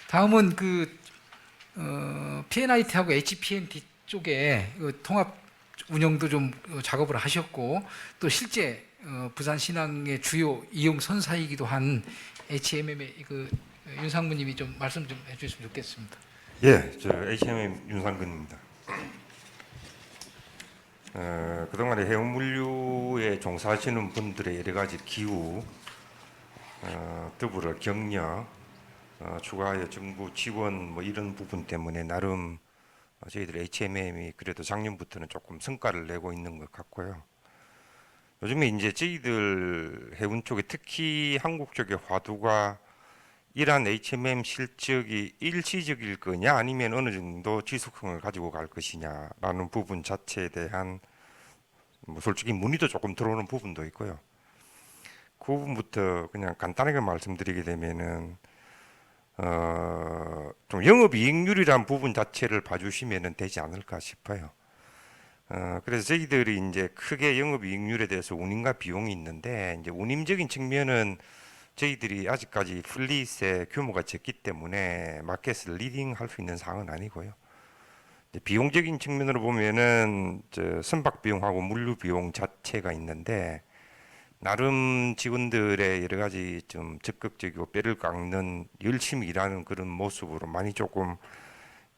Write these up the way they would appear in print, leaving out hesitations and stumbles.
다음은 PNIT하고 HPNT 쪽에 통합 운영도 좀 작업을 하셨고 또 실제 부산 신항의 주요 이용 선사이기도 한 HMM의 윤상무님이 좀 말씀 좀 해주셨으면 좋겠습니다. 예, 저 HMM 윤상근입니다. 그동안에 해운물류에 종사하시는 분들의 여러 가지 기후, 더불어 격려, 추가하여 정부 지원 뭐 이런 부분 때문에 나름 저희들 HMM이 그래도 작년부터는 조금 성과를 내고 있는 것 같고요. 요즘에 이제 저희들 해운 쪽에 특히 한국 쪽의 화두가 이러한 HMM 실적이 일시적일 거냐 아니면 어느 정도 지속성을 가지고 갈 것이냐라는 부분 자체에 대한 뭐 솔직히 문의도 조금 들어오는 부분도 있고요. 그 부분부터 그냥 간단하게 말씀드리게 되면은 좀 영업이익률이란 부분 자체를 봐주시면 되지 않을까 싶어요. 그래서 저희들이 이제 크게 영업이익률에 대해서 운임과 비용이 있는데 이제 운임적인 측면은 저희들이 아직까지 플릿의 규모가 적기 때문에 마켓을 리딩할 수 있는 상황은 아니고요. 비용적인 측면으로 보면은 선박 비용하고 물류 비용 자체가 있는데 나름 직원들의 여러 가지 좀 적극적이고 뼈를 깎는 열심히 일하는 그런 모습으로 많이 조금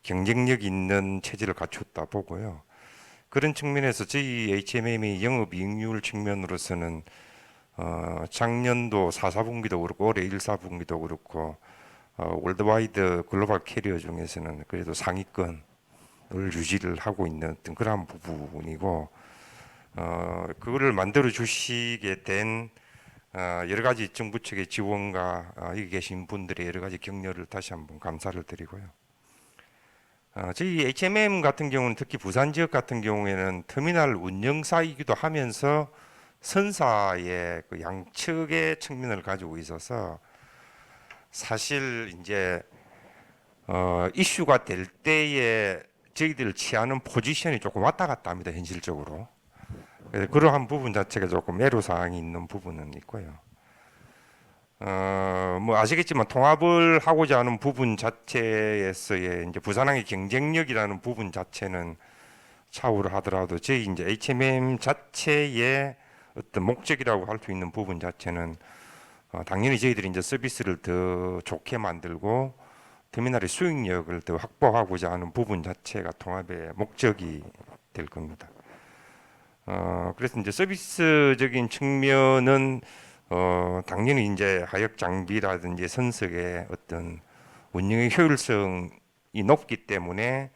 경쟁력 있는 체제를 갖췄다 보고요. 그런 측면에서 저희 HMM이 영업이익률 측면으로서는 작년도 4, 4분기도 그렇고 올해 1, 4분기도 그렇고 월드와이드 글로벌 캐리어 중에서는 그래도 상위권을 유지를 하고 있는 어떤 그러한 부분이고 그거를 만들어 주시게 된 여러 가지 정부 측의 지원과 여기 계신 분들의 여러 가지 격려를 다시 한번 감사를 드리고요. 저희 HMM 같은 경우는 특히 부산 지역 같은 경우에는 터미널 운영사이기도 하면서 선사의 그 양측의 측면을 가지고 있어서 사실 이제 이슈가 될 때에 저희들 취하는 포지션이 조금 왔다 갔다 합니다, 현실적으로. 그래서 그러한 부분 자체가 조금 애로사항이 있는 부분은 있고요. 뭐 아시겠지만 통합을 하고자 하는 부분 자체에서의 이제 부산항의 경쟁력이라는 부분 자체는 차후를 하더라도 저희 이제 HMM 자체의 어떤 목적이라고 할 수 있는 부분 자체는 당연히 저희들이 이제 서비스를 더 좋게 만들고 터미널의 수익력을 더 확보하고자 하는 부분 자체가 통합의 목적이 될 겁니다. 그래서 이제 서비스적인 측면은 당연히 이제 하역 장비라든지 선석의 어떤 운영의 효율성이 높기 때문에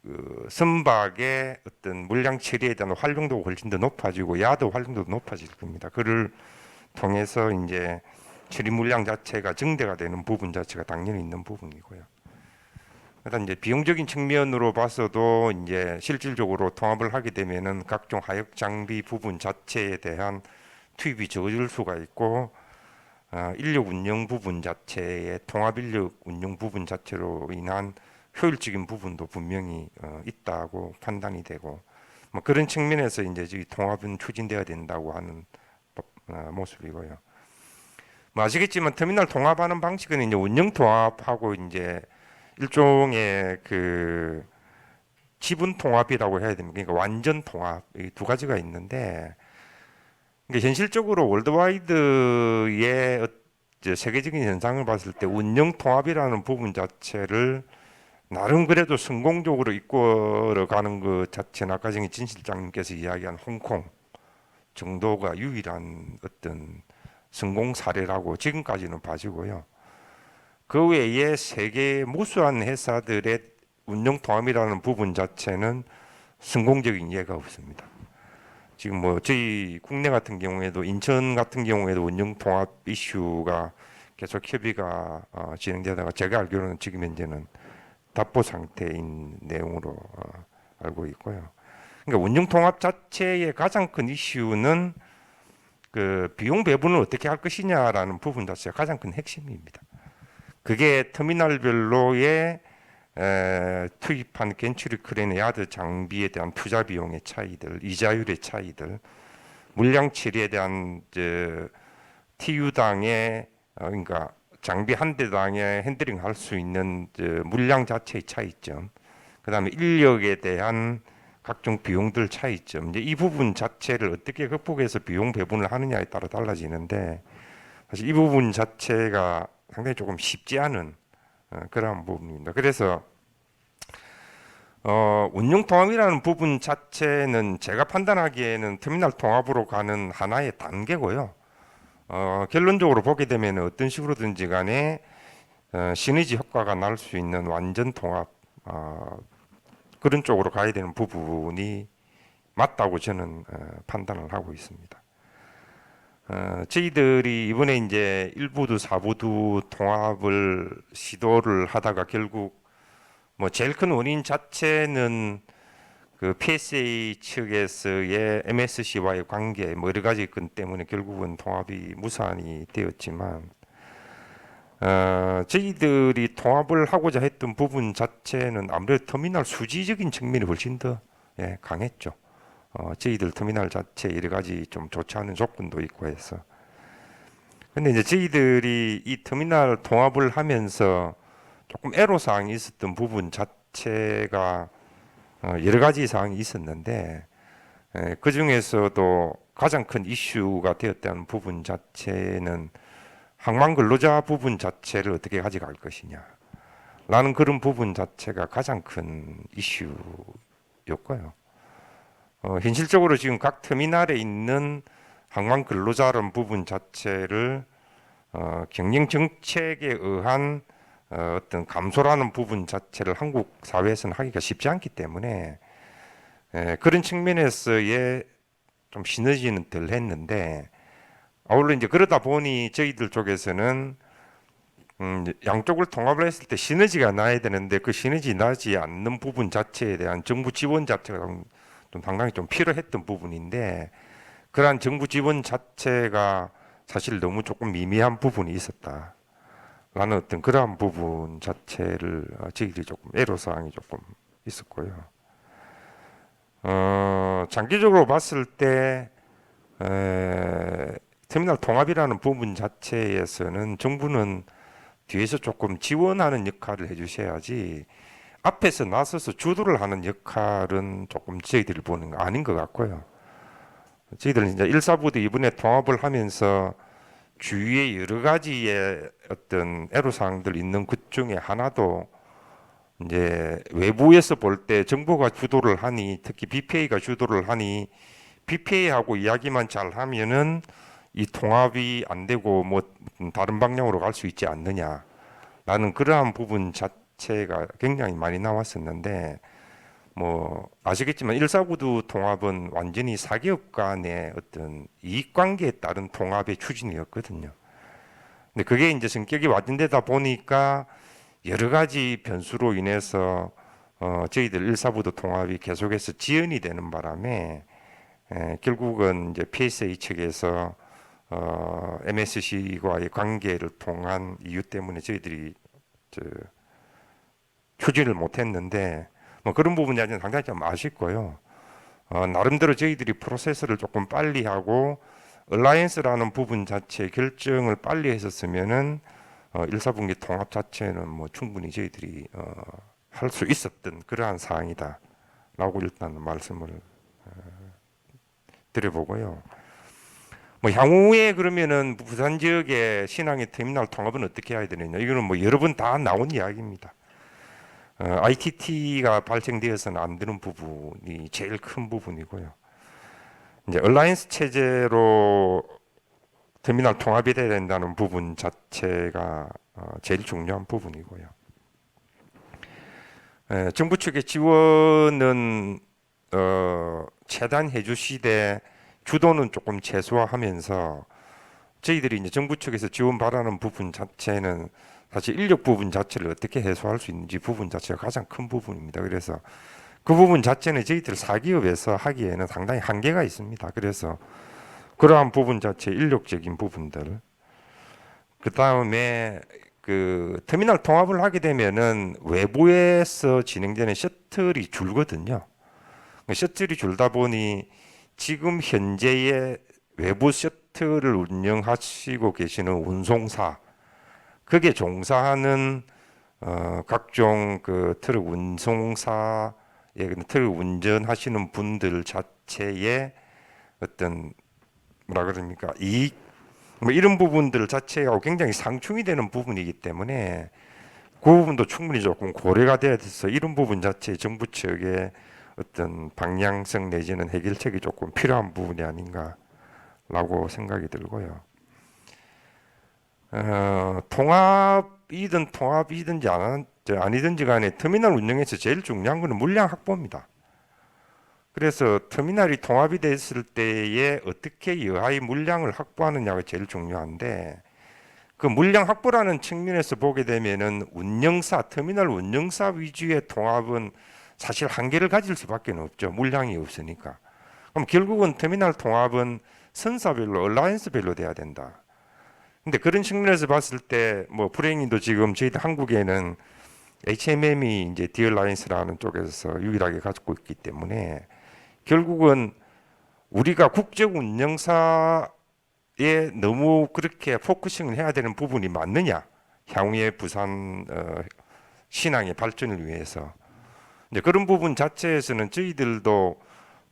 그 선박의 어떤 물량 처리에 대한 활용도가 훨씬 더 높아지고 야드 활용도도 높아질 겁니다. 그를 통해서 이제 처리 물량 자체가 증대가 되는 부분 자체가 당연히 있는 부분이고요. 일단 이제 비용적인 측면으로 봐서도 이제 실질적으로 통합을 하게 되면은 각종 하역 장비 부분 자체에 대한 투입이 적어질 수가 있고 인력 운영 부분 자체의 통합 인력 운영 부분 자체로 인한 효율적인 부분도 분명히 있다고 판단이 되고 뭐 그런 측면에서 이제 이 통합은 추진돼야 된다고 하는 모습이고요. 뭐 아시겠지만 터미널 통합하는 방식은 이제 운영 통합하고 이제 일종의 그 지분 통합이라고 해야 됩니다. 그러니까 완전 통합 이 두 가지가 있는데 그러니까 현실적으로 월드와이드의 세계적인 현상을 봤을 때 운영 통합이라는 부분 자체를 나름 그래도 성공적으로 이끌어가는 것 자체는 아까 전에 진 실장님께서 이야기한 홍콩 정도가 유일한 어떤 성공 사례라고 지금까지는 봐지고요. 그 외에 세계 무수한 회사들의 운영 통합이라는 부분 자체는 성공적인 예가 없습니다. 지금 뭐 저희 국내 같은 경우에도 인천 같은 경우에도 운영 통합 이슈가 계속 협의가 진행되다가 제가 알기로는 지금 현재는 답보 상태인 내용으로 알고 있고요. 그러니까 운영 통합 자체의 가장 큰 이슈는 그 비용 배분을 어떻게 할 것이냐라는 부분 자체가 가장 큰 핵심입니다. 그게 터미널별로의 투입한 겐츄리 크레인 야드 장비에 대한 투자 비용의 차이들, 이자율의 차이들, 물량 처리에 대한 TU당의 그러니까 장비 한 대당에 핸들링 할 수 있는 물량 자체의 차이점, 그다음에 인력에 대한 각종 비용들 차이점, 이제 이 부분 자체를 어떻게 극복해서 비용 배분을 하느냐에 따라 달라지는데, 사실 이 부분 자체가 상당히 조금 쉽지 않은 그런 부분입니다. 그래서 운영 통합이라는 부분 자체는 제가 판단하기에는 터미널 통합으로 가는 하나의 단계고요. 결론적으로 보게 되면 어떤 식으로든지 간에 시너지 효과가 날 수 있는 완전 통합, 그런 쪽으로 가야 되는 부분이 맞다고 저는 판단을 하고 있습니다. 저희들이 이번에 이제 1부두 4부두 통합을 시도를 하다가 결국 뭐 제일 큰 원인 자체는 그 PSA 측에서의 MSC와의 관계 뭐 여러 가지 건 때문에 결국은 통합이 무산이 되었지만, 저희들이 통합을 하고자 했던 부분 자체는 아무래도 터미널 수지적인 측면이 훨씬 더 강했죠. 저희들 터미널 자체 여러 가지 좀 좋지 않은 조건도 있고 해서. 근데 이제 저희들이 이 터미널 통합을 하면서 조금 애로사항이 있었던 부분 자체가 여러 가지 사항이 있었는데, 그 중에서도 가장 큰 이슈가 되었다는 부분 자체는 항만 근로자 부분 자체를 어떻게 가져갈 것이냐 라는 그런 부분 자체가 가장 큰 이슈였고요. 현실적으로 지금 각 터미널에 있는 항만 근로자라는 부분 자체를 경영 정책에 의한 어떤 감소라는 부분 자체를 한국 사회에서는 하기가 쉽지 않기 때문에 그런 측면에서의 좀 시너지는 덜 했는데, 아울러 이제 그러다 보니 저희들 쪽에서는 양쪽을 통합을 했을 때 시너지가 나야 되는데 그 시너지 나지 않는 부분 자체에 대한 정부 지원 자체가 좀 상당히 좀 필요했던 부분인데, 그러한 정부 지원 자체가 사실 너무 조금 미미한 부분이 있었다 라는 어떤 그러한 부분 자체를 저희들이 조금 애로사항이 조금 있었고요. 장기적으로 봤을 때 터미널 통합이라는 부분 자체에서는 정부는 뒤에서 조금 지원하는 역할을 해주셔야지 앞에서 나서서 주도를 하는 역할은 조금 저희들이 보는 거 아닌 것 같고요. 저희들은 이제 1, 4부도 이번에 통합을 하면서 주위에 여러 가지의 어떤 애로사항들 있는 것 중에 하나도 이제 외부에서 볼 때 정부가 주도를 하니, 특히 BPA가 주도를 하니 BPA하고 이야기만 잘 하면은 이 통합이 안 되고 뭐 다른 방향으로 갈 수 있지 않느냐라는 그러한 부분 자체가 굉장히 많이 나왔었는데, 뭐 아시겠지만 149도 통합은 완전히 사기업 간의 어떤 이익관계에 따른 통합의 추진이었거든요. 근데 그게 이제 성격이 와진되다 보니까 여러 가지 변수로 인해서 저희들 1사부도 통합이 계속해서 지연이 되는 바람에 결국은 이제 PSA 측에서 MSC와의 관계를 통한 이유 때문에 저희들이 추진을 못했는데, 뭐 그런 부분이 아주 상당히 좀 아쉽고요. 나름대로 저희들이 프로세스를 조금 빨리 하고 얼라이언스라는 부분 자체 결정을 빨리 했었으면은 1, 4분기 통합 자체는 뭐 충분히 저희들이 할 수 있었던 그러한 사항이다라고 일단 말씀을 드려보고요. 뭐 향후에 그러면은 부산 지역의 신항의 터미널 통합은 어떻게 해야 되느냐, 이거는 뭐 여러 번 다 나온 이야기입니다. ITT가 발생되어서는 안 되는 부분이 제일 큰 부분이고요. 이제 얼라이언스 체제로 터미널 통합이 돼야 된다는 부분 자체가 제일 중요한 부분이고요. 정부 측의 지원은 최대한 해주시되 주도는 조금 최소화하면서, 저희들이 이제 정부 측에서 지원 바라는 부분 자체는 사실 인력 부분 자체를 어떻게 해소할 수 있는지 부분 자체가 가장 큰 부분입니다. 그래서 그 부분 자체는 저희들 사기업에서 하기에는 상당히 한계가 있습니다. 그래서 그러한 부분 자체 인력적인 부분들, 그 다음에 그 터미널 통합을 하게 되면은 외부에서 진행되는 셔틀이 줄거든요. 셔틀이 줄다 보니 지금 현재의 외부 셔틀을 운영하시고 계시는 운송사, 거기에 종사하는 각종 그 트럭 운송사의 트럭 운전하시는 분들 자체의 어떤 뭐라 그럽니까 이익 뭐 이런 부분들 자체가 굉장히 상충이 되는 부분이기 때문에 그 부분도 충분히 조금 고려가 돼야 돼서 이런 부분 자체 정부 측의 어떤 방향성 내지는 해결책이 조금 필요한 부분이 아닌가라고 생각이 들고요. 통합이든지 아니든지 간에 터미널 운영에서 제일 중요한 것은 물량 확보입니다. 그래서 터미널이 통합이 됐을 때에 어떻게 여하의 물량을 확보하느냐가 제일 중요한데 그 물량 확보라는 측면에서 보게 되면은 터미널 운영사 위주의 통합은 사실 한계를 가질 수밖에 없죠. 물량이 없으니까. 그럼 결국은 터미널 통합은 선사별로, 얼라이언스별로 돼야 된다. 근데 그런 측면에서 봤을 때 뭐 불행히도 지금 저희들 한국에는 HMM이 이제 디얼라이언스라는 쪽에서 유일하게 가지고 있기 때문에 결국은 우리가 국적 운영사에 너무 그렇게 포커싱을 해야 되는 부분이 맞느냐? 향후의 부산 신항의 발전을 위해서 이제 그런 부분 자체에서는 저희들도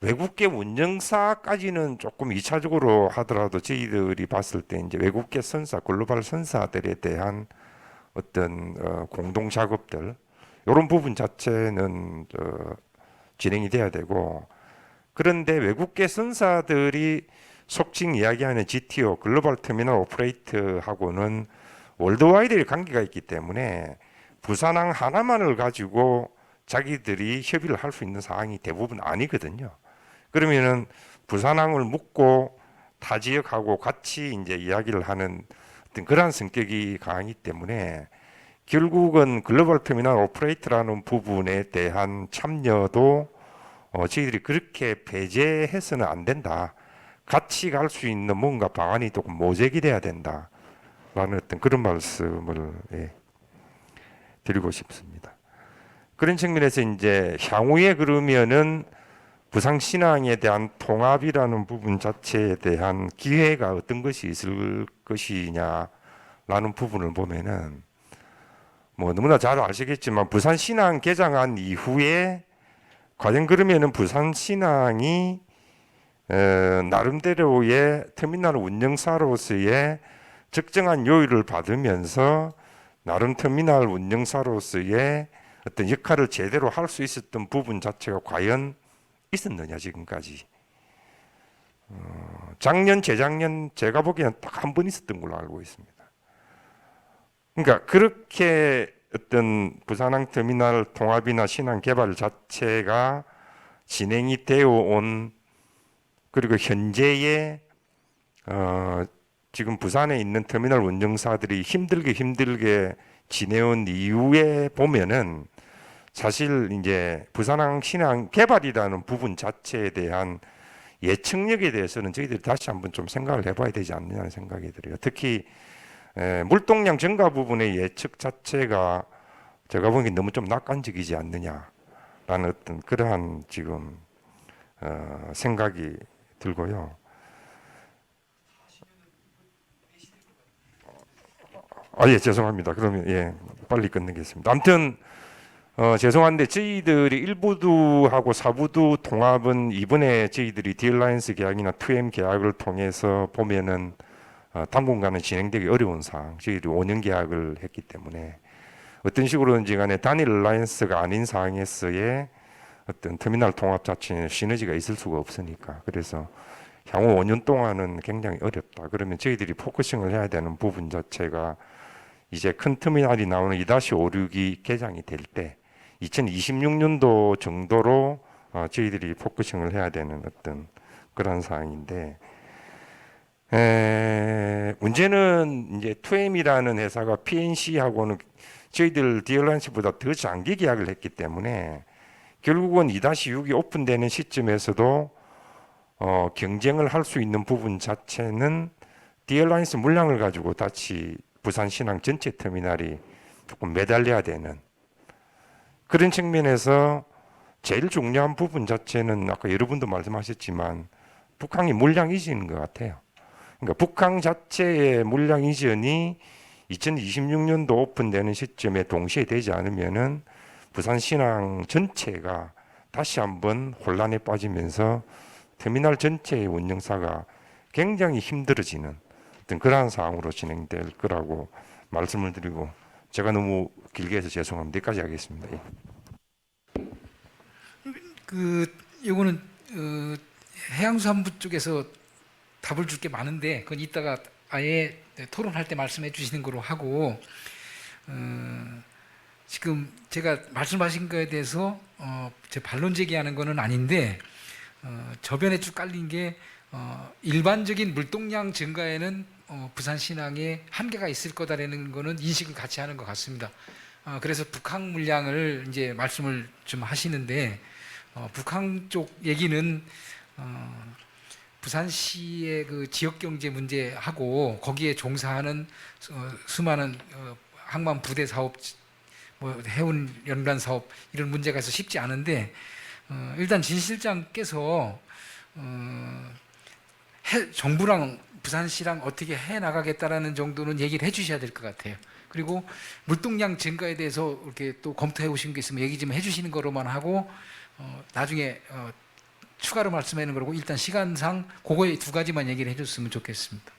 외국계 운영사까지는 조금 2차적으로 하더라도 저희들이 봤을 때 이제 외국계 선사, 글로벌 선사들에 대한 어떤 공동 작업들 이런 부분 자체는 진행이 돼야 되고 그런데 외국계 선사들이 속칭 이야기하는 GTO, 글로벌 터미널 오퍼레이터하고는 월드와이드의 관계가 있기 때문에 부산항 하나만을 가지고 자기들이 협의를 할 수 있는 사항이 대부분 아니거든요. 그러면은 부산항을 묶고 타 지역하고 같이 이제 이야기를 하는 어떤 그러한 성격이 강하기 때문에 결국은 글로벌 터미널 오퍼레이터라는 부분에 대한 참여도 저희들이 그렇게 배제해서는 안 된다. 같이 갈 수 있는 뭔가 방안이 조금 모색이 돼야 된다라는 어떤 그런 말씀을 드리고 싶습니다. 그런 측면에서 이제 향후에 그러면은 부산 신항에 대한 통합이라는 부분 자체에 대한 기회가 어떤 것이 있을 것이냐라는 부분을 보면은 뭐 너무나 잘 아시겠지만 부산 신항 개장한 이후에 과연 그러면은 부산 신항이 나름대로의 터미널 운영사로서의 적정한 요율을 받으면서 나름 터미널 운영사로서의 어떤 역할을 제대로 할 수 있었던 부분 자체가 과연 있었느냐 지금까지. 작년, 재작년 제가 보기에는 딱 한 번 있었던 걸로 알고 있습니다. 그러니까 그렇게 어떤 부산항 터미널 통합이나 신항 개발 자체가 진행이 되어 온 그리고 현재의 지금 부산에 있는 터미널 운영사들이 힘들게 지내온 이후에 보면은 사실 이제 부산항 신항 개발이라는 부분 자체에 대한 예측력에 대해서는 저희들이 다시 한번 좀 생각을 해봐야 되지 않느냐는 생각이 들어요. 특히 물동량 증가 부분의 예측 자체가 제가 보기엔 너무 좀 낙관적이지 않느냐라는 어떤 그러한 지금 생각이 들고요. 예, 죄송합니다. 그러면 빨리 끝내겠습니다. 아무튼 죄송한데 저희들이 1부두하고 4부두 통합은 이번에 저희들이 디얼라이언스 계약이나 2M 계약을 통해서 보면은 당분간은 진행되기 어려운 사항. 저희들이 5년 계약을 했기 때문에 어떤 식으로든지 간에 단일 얼라이언스가 아닌 상황에서의 어떤 터미널 통합 자체는 시너지가 있을 수가 없으니까 그래서 향후 5년 동안은 굉장히 어렵다. 그러면 저희들이 포커싱을 해야 되는 부분 자체가 이제 큰 터미널이 나오는 2-56이 개장이 될 때 2026년도 정도로 저희들이 포커싱을 해야 되는 어떤 그런 상황인데 문제는 이제 2M이라는 회사가 PNC하고는 저희들 디얼라이언스보다 더 장기 계약을 했기 때문에 결국은 2-6이 오픈되는 시점에서도 경쟁을 할 수 있는 부분 자체는 디얼라이언스 물량을 가지고 다시 부산 신항 전체 터미널이 조금 매달려야 되는 그런 측면에서 제일 중요한 부분 자체는 아까 여러분도 말씀하셨지만 북항이 물량 이전인 것 같아요. 그러니까 북항 자체의 물량 이전이 2026년도 오픈되는 시점에 동시에 되지 않으면은 부산신항 전체가 다시 한번 혼란에 빠지면서 터미널 전체의 운영사가 굉장히 힘들어지는 어떤 그러한 상황으로 진행될 거라고 말씀을 드리고, 제가 너무 길게 해서 죄송합니다. 여기까지 하겠습니다. 예. 요거는 해양수산부 쪽에서 답을 줄 게 많은데 그건 이따가 아예 토론할 때 말씀해 주시는 거로 하고, 지금 제가 말씀하신 거에 대해서 제 반론 제기하는 거는 아닌데, 저변에 쭉 깔린 게 일반적인 물동량 증가에는 부산신항에 한계가 있을 거다라는 거는 인식을 같이 하는 것 같습니다. 그래서 북항 물량을 이제 말씀을 좀 하시는데, 북항 쪽 얘기는 부산시의 그 지역 경제 문제하고 거기에 종사하는 수많은 항만 부대 사업, 뭐 해운 연관 사업 이런 문제가 있어 쉽지 않은데, 일단 진 실장께서 정부랑 부산시랑 어떻게 해 나가겠다라는 정도는 얘기를 해주셔야 될 것 같아요. 그리고 물동량 증가에 대해서 이렇게 또 검토해 오신 게 있으면 얘기 좀 해주시는 거로만 하고, 나중에 추가로 말씀하는 거고, 일단 시간상 그거에 두 가지만 얘기를 해줬으면 좋겠습니다.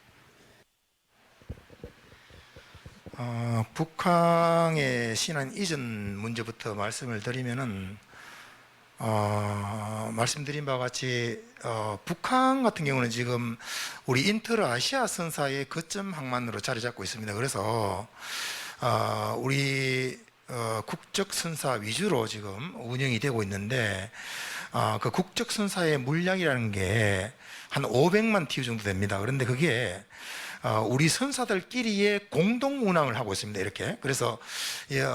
북항의 신안 이전 문제부터 말씀을 드리면은, 말씀드린 바와 같이 북항 같은 경우는 지금 우리 인터르 아시아 선사의 거점 항만으로 자리 잡고 있습니다. 그래서 우리 국적 선사 위주로 지금 운영이 되고 있는데, 그 국적 선사의 물량이라는 게 한 500만 TU 정도 됩니다. 그런데 그게 우리 선사들끼리의 공동 운항을 하고 있습니다. 이렇게. 그래서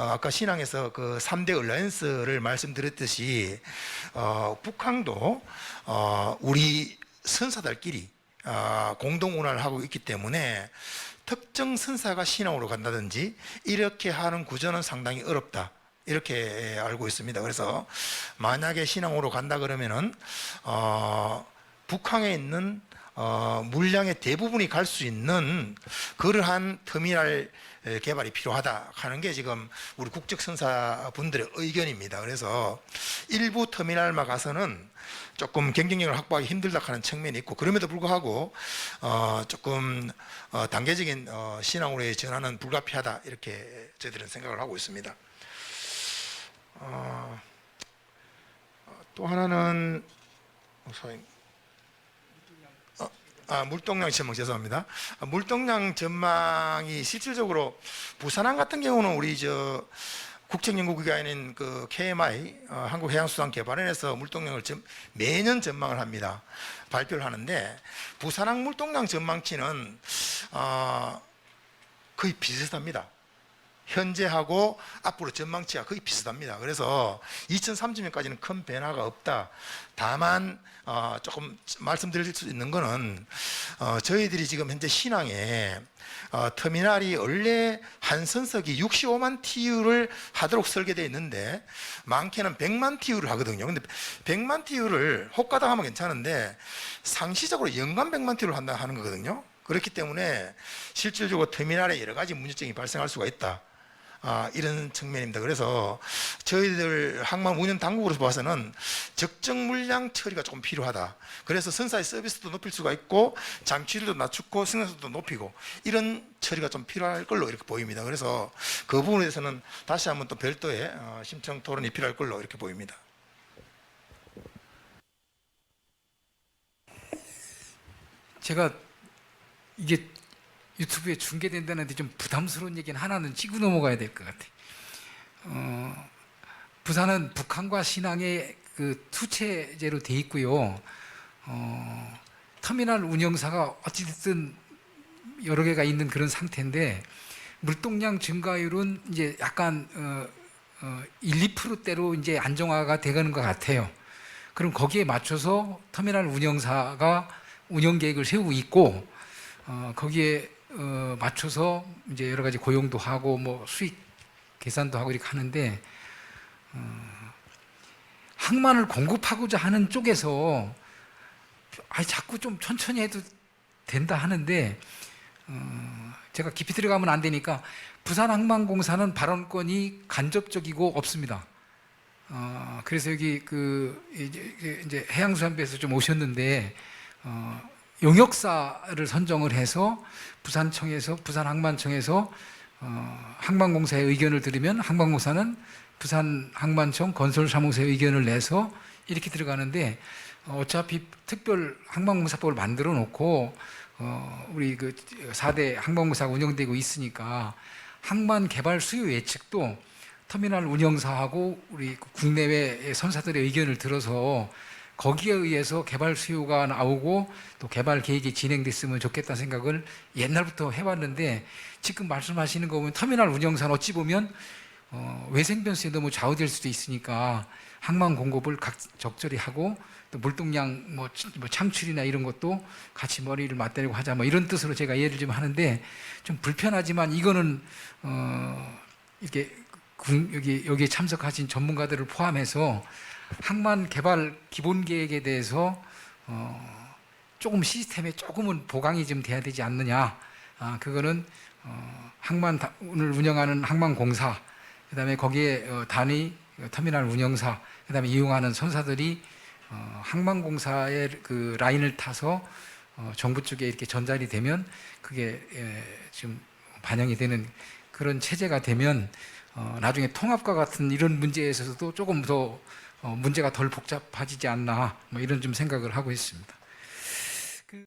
아까 신항에서 그 3대 얼라이언스를 말씀드렸듯이 북항도 우리 선사들끼리 공동 운항을 하고 있기 때문에 특정 선사가 신항으로 간다든지 이렇게 하는 구조는 상당히 어렵다, 이렇게 알고 있습니다. 그래서 만약에 신항으로 간다 그러면은 북항에 있는 물량의 대부분이 갈 수 있는 그러한 터미널 개발이 필요하다 하는 게 지금 우리 국적선사 분들의 의견입니다. 그래서 일부 터미널만 가서는 조금 경쟁력을 확보하기 힘들다 하는 측면이 있고, 그럼에도 불구하고 조금 단계적인 신항으로의 전환은 불가피하다, 이렇게 저희들은 생각을 하고 있습니다. 또 하나는 물동량 전망, 죄송합니다. 물동량 전망이 실질적으로 부산항 같은 경우는 우리 국책연구기관인 그 KMI 한국해양수산개발원에서 물동량을 매년 전망을 합니다. 발표를 하는데, 부산항 물동량 전망치는 거의 비슷합니다. 현재하고 앞으로 전망치가 거의 비슷합니다. 그래서 2030년까지는 큰 변화가 없다. 다만 조금 말씀드릴 수 있는 거는 저희들이 지금 현재 신항에 터미널이 원래 한 선석이 65만 TU를 하도록 설계되어 있는데 많게는 100만 TU를 하거든요. 근데 100만 TU를 혹가다 하면 괜찮은데 상시적으로 연간 100만 TU를 한다 하는 거거든요. 그렇기 때문에 실질적으로 터미널에 여러 가지 문제점이 발생할 수가 있다. 이런 측면입니다. 그래서 저희들 항만 운영 당국으로서 봐서는 적정 물량 처리가 조금 필요하다. 그래서 선사의 서비스도 높일 수가 있고 장치율도 낮추고 생산성도 높이고 이런 처리가 좀 필요할 걸로 이렇게 보입니다. 그래서 그 부분에 대해서는 다시 한번 또 별도의 심층 토론이 필요할 걸로 이렇게 보입니다. 제가 이게 유튜브에 중계된다는데 좀 부담스러운 얘기는 하나는 찌고 넘어가야 될 것 같아요. 부산은 북한과 신항의 그 투체제로 돼 있고요. 터미널 운영사가 어찌됐든 여러 개가 있는 그런 상태인데, 물동량 증가율은 이제 약간 1, 2%대로 이제 안정화가 되는 것 같아요. 그럼 거기에 맞춰서 터미널 운영사가 운영 계획을 세우고 있고, 거기에 맞춰서 이제 여러 가지 고용도 하고 뭐 수익 계산도 하고 이렇게 하는데, 항만을 공급하고자 하는 쪽에서 자꾸 좀 천천히 해도 된다 하는데 제가 깊이 들어가면 안 되니까 부산항만공사는 발언권이 간접적이고 없습니다. 그래서 여기 이제 해양수산부에서 좀 오셨는데 용역사를 선정을 해서 부산청에서 부산항만청에서 항만공사의 의견을 들으면 항만공사는 부산항만청 건설사무소의 의견을 내서 이렇게 들어가는데 어차피 특별 항만공사법을 만들어 놓고 우리 그 4대 항만공사가 운영되고 있으니까 항만 개발 수요 예측도 터미널 운영사하고 우리 국내외 선사들의 의견을 들어서 거기에 의해서 개발 수요가 나오고 또 개발 계획이 진행됐으면 좋겠다는 생각을 옛날부터 해왔는데 지금 말씀하시는 거 보면 터미널 운영사는 어찌 보면 외생 변수에 너무 좌우될 수도 있으니까 항만 공급을 적절히 하고 또 물동량 뭐 창출이나 이런 것도 같이 머리를 맞대고 하자 뭐 이런 뜻으로 제가 이해를 좀 하는데 좀 불편하지만 이거는 이렇게 여기에 참석하신 전문가들을 포함해서 항만 개발 기본 계획에 대해서 조금 시스템에 조금은 보강이 좀 돼야 되지 않느냐. 그거는 항만을 운영하는 항만공사, 그다음에 거기에 단위 터미널 운영사, 그다음에 이용하는 선사들이 항만공사의 그 라인을 타서 정부 쪽에 이렇게 전달이 되면 그게 지금 반영이 되는 그런 체제가 되면 나중에 통합과 같은 이런 문제에 있어서도 조금 더 문제가 덜 복잡해지지 않나 뭐 이런 좀 생각을 하고 있습니다.